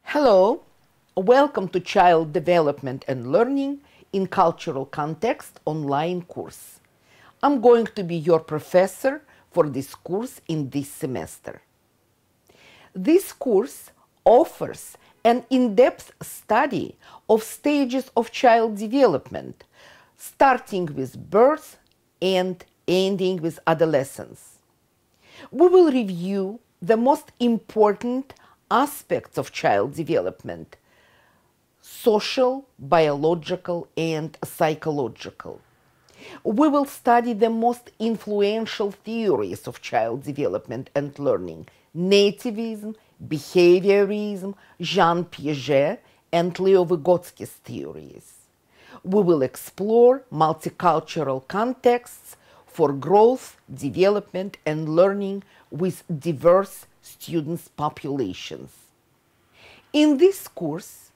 Hello, welcome to Child Development and Learning in Cultural Context online course. I'm going to be your professor for this course in this semester. This course offers an in-depth study of stages of child development, starting with birth and ending with adolescence. We will review the most important aspects of child development: social, biological, and psychological. We will study the most influential theories of child development and learning: nativism, behaviorism, Jean Piaget, and Leo Vygotsky's theories. We will explore multicultural contexts for growth, development, and learning with diverse students' populations. In this course,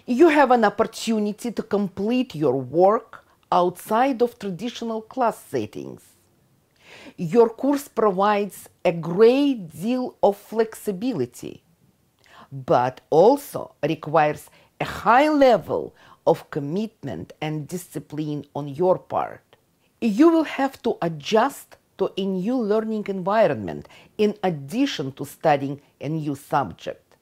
you have an opportunity to complete your work outside of traditional class settings. Your course provides a great deal of flexibility, but also requires a high level of commitment and discipline on your part. You will have to adjust to a new learning environment in addition to studying a new subject.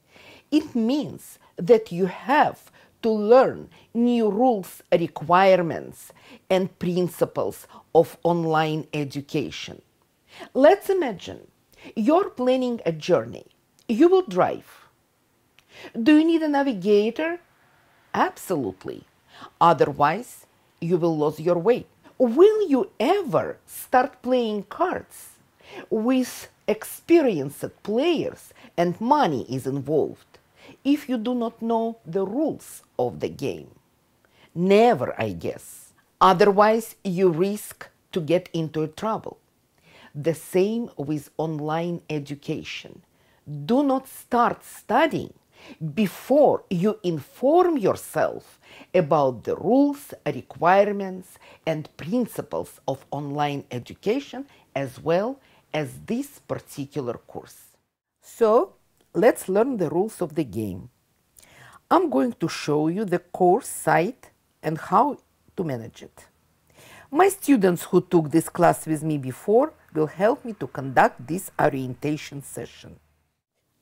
It means that you have to learn new rules, requirements, and principles of online education. Let's imagine you're planning a journey. You will drive. Do you need a navigator? Absolutely. Otherwise, you will lose your way. Will you ever start playing cards with experienced players and money is involved if you do not know the rules of the game? Never, I guess. Otherwise, you risk to get into trouble. The same with online education. Do not start studying before you inform yourself about the rules, requirements, and principles of online education, as well as this particular course. So, let's learn the rules of the game. I'm going to show you the course site and how to manage it. My students who took this class with me before will help me to conduct this orientation session.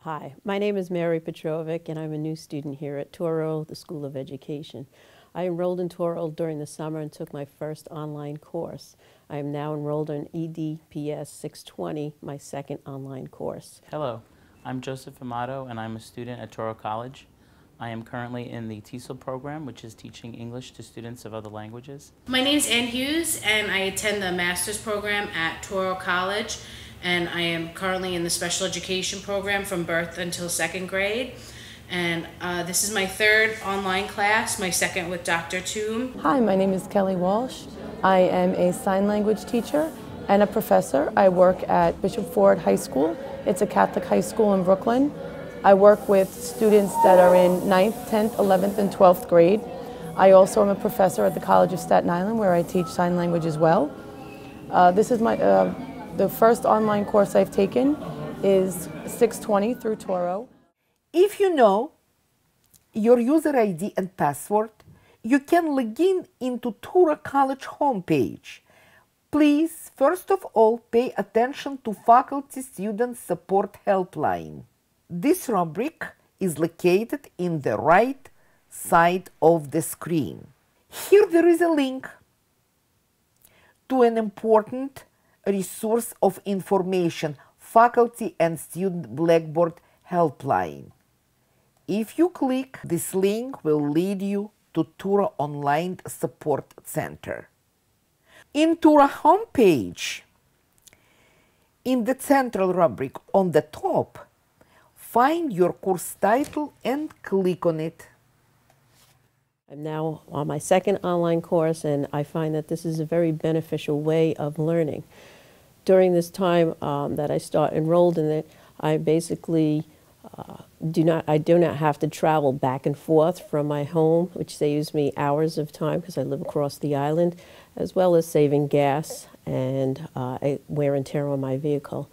Hi, my name is Mary Petrovic, and I'm a new student here at Toro, the School of Education. I enrolled in Toro during the summer and took my first online course. I am now enrolled in EdPs 620, my second online course. Hello, I'm Joseph Amato, and I'm a student at Toro College. I am currently in the TESOL program, which is teaching English to students of other languages. My name is Ann Hughes, and I attend the master's program at Toro College. And I am currently in the special education program from birth until second grade. And this is my third online class, my second with Dr. Toom. Hi, my name is Kelly Walsh. I am a sign language teacher and a professor. I work at Bishop Ford High School. It's a Catholic high school in Brooklyn. I work with students that are in 9th, 10th, 11th, and 12th grade. I also am a professor at the College of Staten Island, where I teach sign language as well. This is the first online course I've taken is 620 through Toro. If you know your user ID and password, you can log in into Toro College homepage. Please, first of all, pay attention to Faculty Student Support Helpline. This rubric is located in the right side of the screen. Here there is a link to an important resource of information, Faculty and Student Blackboard Helpline. If you click, this link will lead you to Toro Online Support Center. In Toro homepage, in the central rubric on the top, find your course title and click on it. I'm now on my second online course, and I find that this is a very beneficial way of learning. During this time that I start enrolled in it, I basically do not have to travel back and forth from my home, which saves me hours of time because I live across the island, as well as saving gas and wear and tear on my vehicle.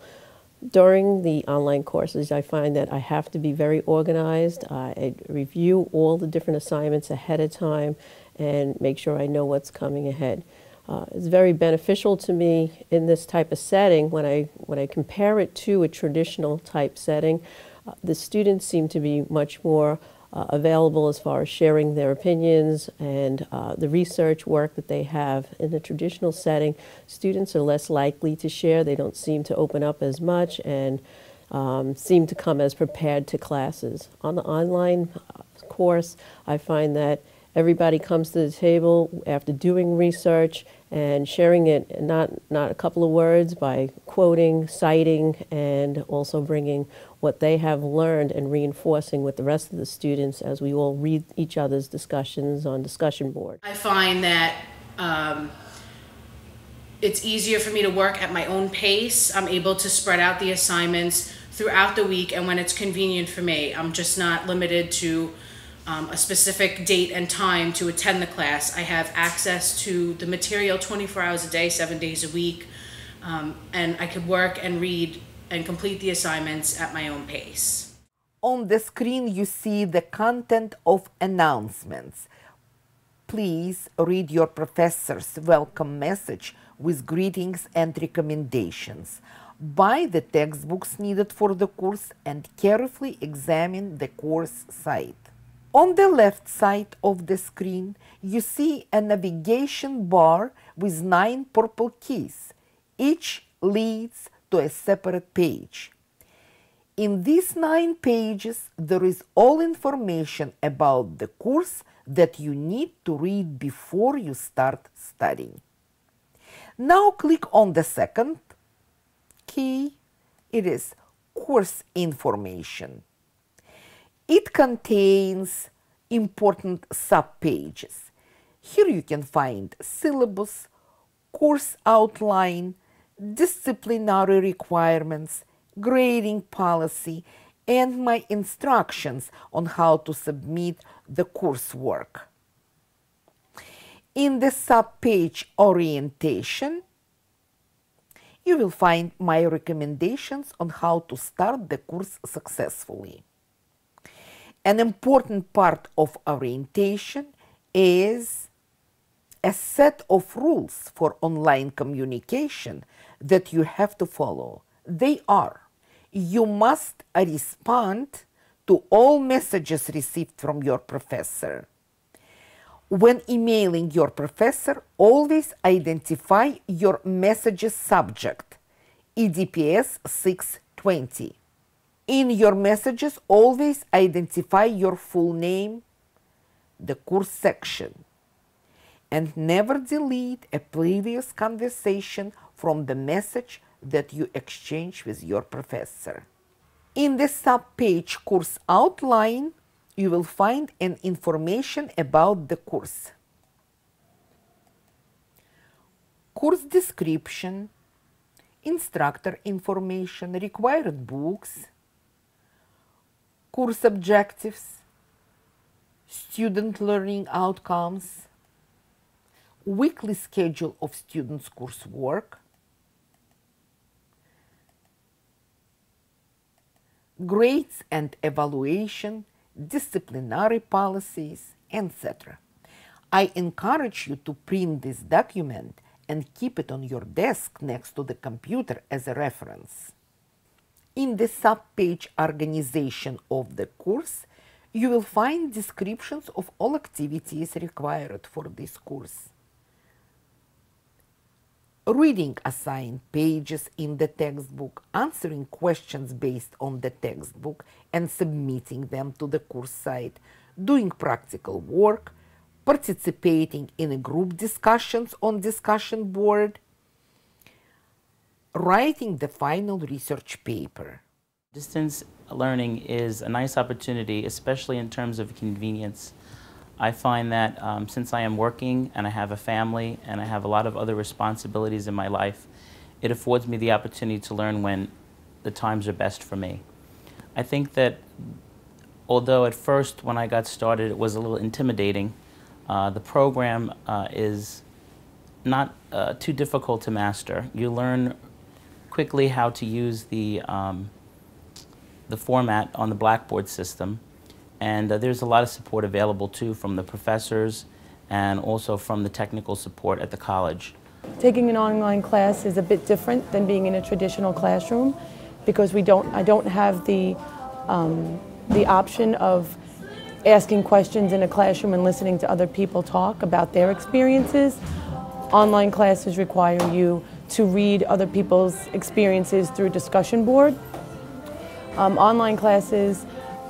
During the online courses, I find that I have to be very organized. I review all the different assignments ahead of time and make sure I know what's coming ahead. It's very beneficial to me in this type of setting. When I compare it to a traditional type setting, the students seem to be much more available as far as sharing their opinions and the research work that they have. In the traditional setting, students are less likely to share. They don't seem to open up as much and seem to come as prepared to classes. On the online course, I find that everybody comes to the table after doing research and sharing it, not a couple of words, by quoting, citing, and also bringing what they have learned and reinforcing with the rest of the students as we all read each other's discussions on discussion board. I find that it's easier for me to work at my own pace. I'm able to spread out the assignments throughout the week, and when it's convenient for me, I'm just not limited to a specific date and time to attend the class. I have access to the material 24 hours a day, 7 days a week, and I could work and read and complete the assignments at my own pace. On the screen you see the content of announcements. Please read your professor's welcome message with greetings and recommendations. Buy the textbooks needed for the course and carefully examine the course site. On the left side of the screen, you see a navigation bar with 9 purple keys. Each leads to a separate page. In these 9 pages, there is all information about the course that you need to read before you start studying. Now click on the second key. It is course information. It contains important sub-pages. Here you can find syllabus, course outline, disciplinary requirements, grading policy, and my instructions on how to submit the coursework. In the sub-page orientation, you will find my recommendations on how to start the course successfully. An important part of orientation is a set of rules for online communication that you have to follow. They are: you must respond to all messages received from your professor. When emailing your professor, always identify your message's subject, EDPS 620. In your messages, always identify your full name, the course section, and never delete a previous conversation from the message that you exchange with your professor. In the sub-page course outline, you will find an information about the course. Course description, instructor information, required books, course objectives, student learning outcomes, weekly schedule of students' coursework, grades and evaluation, disciplinary policies, etc. I encourage you to print this document and keep it on your desk next to the computer as a reference. In the sub-page organization of the course, you will find descriptions of all activities required for this course. Reading assigned pages in the textbook, answering questions based on the textbook and submitting them to the course site, doing practical work, participating in group discussions on discussion board, writing the final research paper. Distance learning is a nice opportunity, especially in terms of convenience. I find that since I am working and I have a family and I have a lot of other responsibilities in my life, it affords me the opportunity to learn when the times are best for me. I think that although at first when I got started it was a little intimidating, the program is not too difficult to master. You learn quickly how to use the format on the Blackboard system. And there's a lot of support available too from the professors and also from the technical support at the college. Taking an online class is a bit different than being in a traditional classroom because I don't have the option of asking questions in a classroom and listening to other people talk about their experiences. Online classes require you to read other people's experiences through a discussion board. Online classes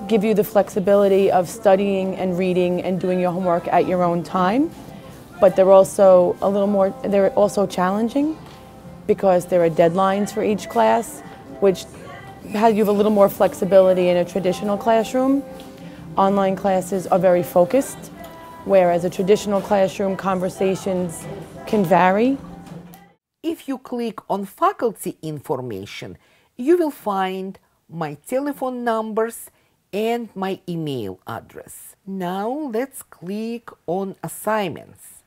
give you the flexibility of studying and reading and doing your homework at your own time, but they're also they're also challenging because there are deadlines for each class, which you have a little more flexibility in a traditional classroom. Online classes are very focused, whereas a traditional classroom conversations can vary. If you click on faculty information, you will find my telephone numbers and my email address. Now let's click on assignments,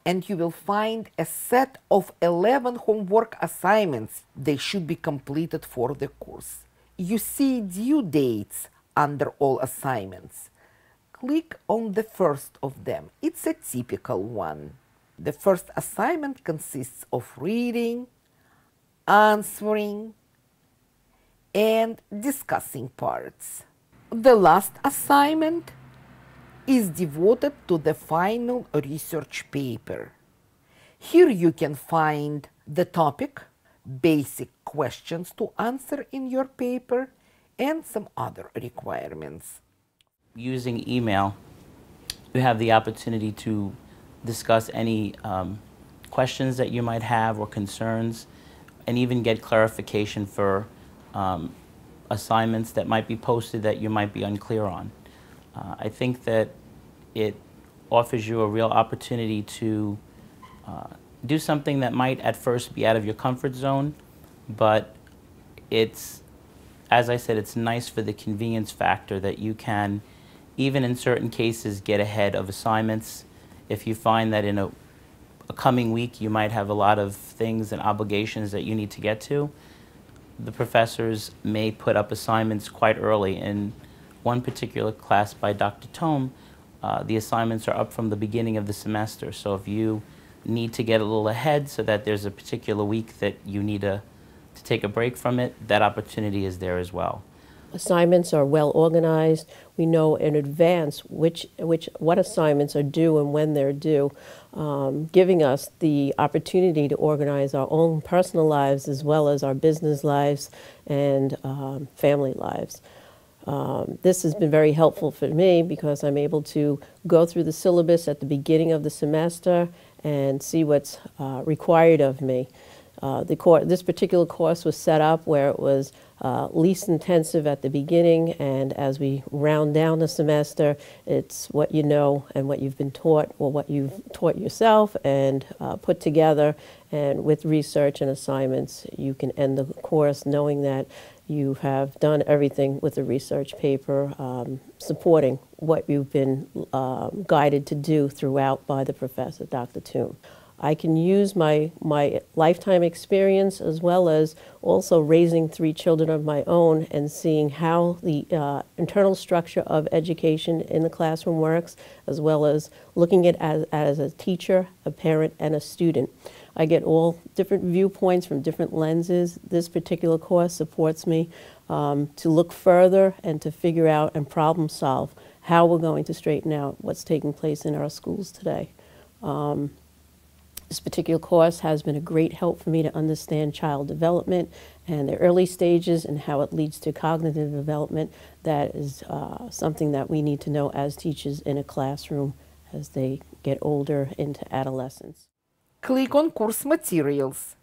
and you will find a set of 11 homework assignments. They should be completed for the course. You see due dates under all assignments. Click on the first of them. It's a typical one. The first assignment consists of reading, answering, and discussing parts. The last assignment is devoted to the final research paper. Here you can find the topic, basic questions to answer in your paper, and some other requirements. Using email, you have the opportunity to discuss any questions that you might have or concerns, and even get clarification for assignments that might be posted that you might be unclear on. I think that it offers you a real opportunity to do something that might at first be out of your comfort zone, but it's, as I said, it's nice for the convenience factor that you can, even in certain cases, get ahead of assignments. If you find that in a coming week you might have a lot of things and obligations that you need to get to, the professors may put up assignments quite early. In one particular class by Dr. Toom, the assignments are up from the beginning of the semester. So if you need to get a little ahead so that there's a particular week that you need to take a break from it, that opportunity is there as well. Assignments are well organized. We know in advance what assignments are due and when they're due, giving us the opportunity to organize our own personal lives as well as our business lives and family lives. This has been very helpful for me because I'm able to go through the syllabus at the beginning of the semester and see what's required of me. This particular course was set up where it was least intensive at the beginning, and as we round down the semester, it's what you know and what you've been taught, or what you've taught yourself and put together, and with research and assignments, you can end the course knowing that you have done everything with the research paper, supporting what you've been guided to do throughout by the professor, Dr. Toom. I can use my lifetime experience as well as also raising 3 children of my own and seeing how the internal structure of education in the classroom works, as well as looking at it as a teacher, a parent, and a student. I get all different viewpoints from different lenses. This particular course supports me to look further and to figure out and problem solve how we're going to straighten out what's taking place in our schools today. This particular course has been a great help for me to understand child development and their early stages and how it leads to cognitive development. That is something that we need to know as teachers in a classroom as they get older into adolescence. Click on course materials.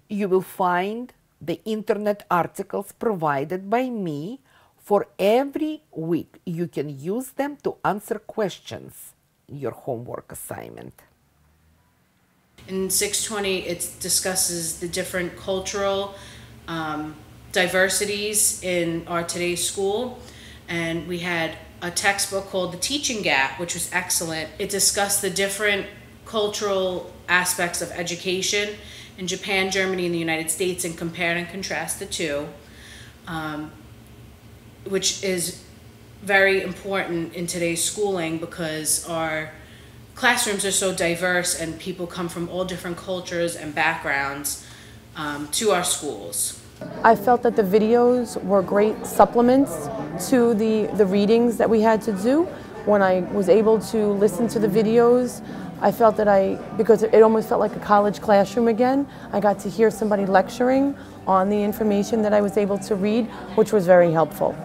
You will find the internet articles provided by me for every week. You can use them to answer questions. Your homework assignment. In 620, it discusses the different cultural diversities in our today's school, and we had a textbook called The Teaching Gap, which was excellent. It discussed the different cultural aspects of education in Japan, Germany, and the United States and compare and contrast the two, which is very important in today's schooling because our classrooms are so diverse and people come from all different cultures and backgrounds to our schools. I felt that the videos were great supplements to the readings that we had to do. When I was able to listen to the videos, I felt that because it almost felt like a college classroom again, I got to hear somebody lecturing on the information that I was able to read, which was very helpful.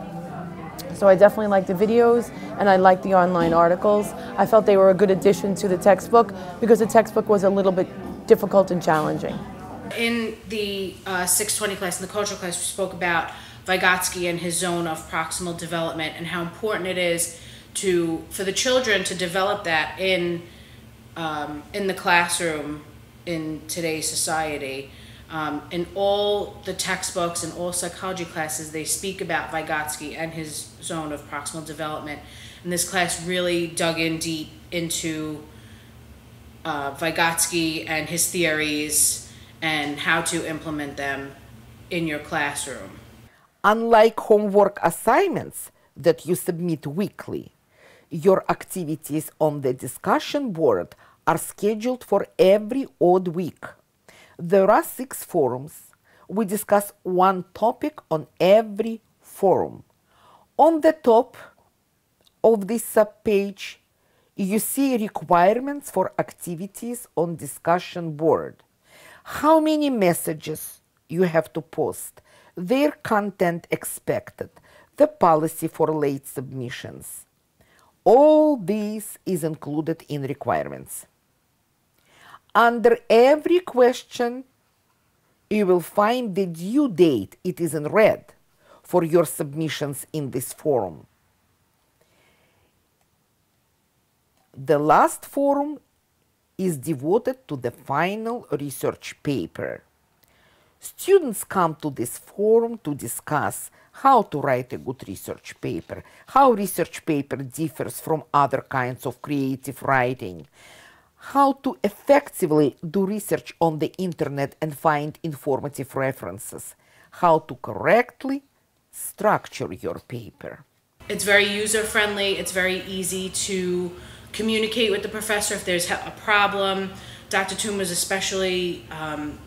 So I definitely liked the videos and I liked the online articles. I felt they were a good addition to the textbook because the textbook was a little bit difficult and challenging. In the 620 class, in the cultural class, we spoke about Vygotsky and his zone of proximal development and how important it is for the children to develop that in the classroom in today's society. In all the textbooks and all psychology classes, they speak about Vygotsky and his zone of proximal development. And this class really dug in deep into Vygotsky and his theories and how to implement them in your classroom. Unlike homework assignments that you submit weekly, your activities on the discussion board are scheduled for every odd week. There are 6 forums. We discuss one topic on every forum. On the top of this subpage, you see requirements for activities on discussion board. How many messages you have to post, their content expected, the policy for late submissions. All this is included in requirements. Under every question, you will find the due date. It is in red for your submissions in this forum. The last forum is devoted to the final research paper. Students come to this forum to discuss how to write a good research paper, how research paper differs from other kinds of creative writing, how to effectively do research on the internet and find informative references, how to correctly structure your paper. It's very user-friendly, it's very easy to communicate with the professor if there's a problem. Dr. Toom was especially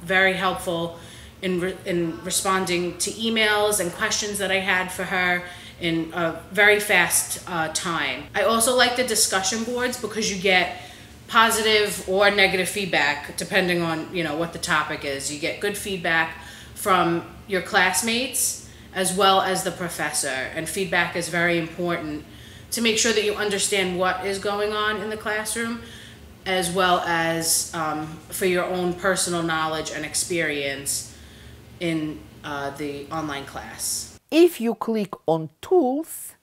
very helpful in responding to emails and questions that I had for her in a very fast time. I also like the discussion boards because you get positive or negative feedback depending on what the topic is. You get good feedback from your classmates as well as the professor, and feedback is very important to make sure that you understand what is going on in the classroom, as well as for your own personal knowledge and experience in the online class. If you click on Tools,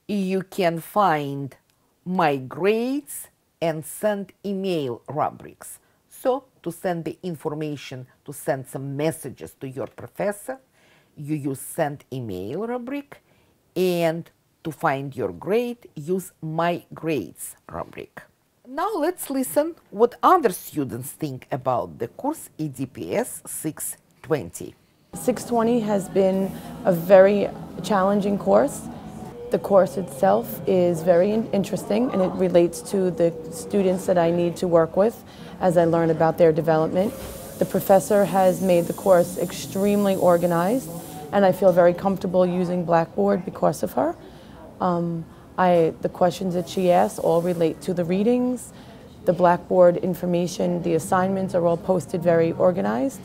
you can find My Grades and Send Email rubrics. So, to send the information, to send some messages to your professor, you use Send Email rubric, and to find your grade, use My Grades rubric. Now let's listen what other students think about the course EdPs 620. 620 has been a very challenging course. The course itself is very interesting and it relates to the students that I need to work with as I learn about their development. The professor has made the course extremely organized and I feel very comfortable using Blackboard because of her. The questions that she asks all relate to the readings. The Blackboard information, the assignments are all posted very organized.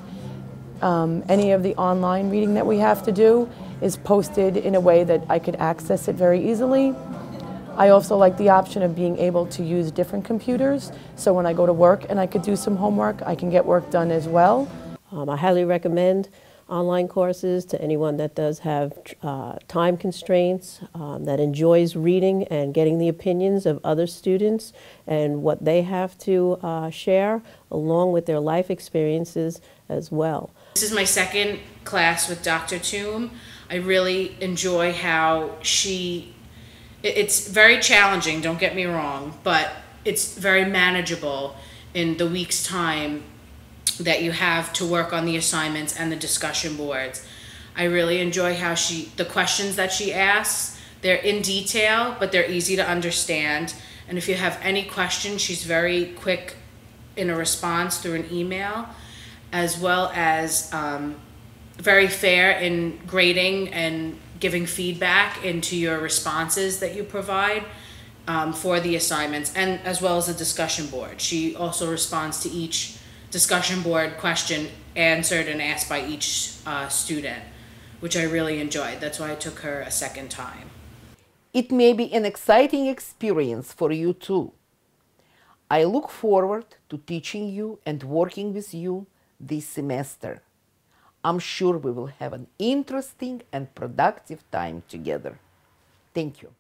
Any of the online reading that we have to do is posted in a way that I could access it very easily. I also like the option of being able to use different computers, so when I go to work and I could do some homework, I can get work done as well. I highly recommend online courses to anyone that does have time constraints, that enjoys reading and getting the opinions of other students and what they have to share, along with their life experiences as well. This is my second class with Dr. Toom. I really enjoy how it's very challenging, don't get me wrong, but it's very manageable in the week's time that you have to work on the assignments and the discussion boards. I really enjoy how the questions that she asks, they're in detail, but they're easy to understand. And if you have any questions, she's very quick in a response through an email, as well as very fair in grading and giving feedback into your responses that you provide for the assignments, and as well as the discussion board. She also responds to each discussion board question answered and asked by each student, which I really enjoyed. That's why I took her a second time. It may be an exciting experience for you too. I look forward to teaching you and working with you this semester. I'm sure we will have an interesting and productive time together. Thank you.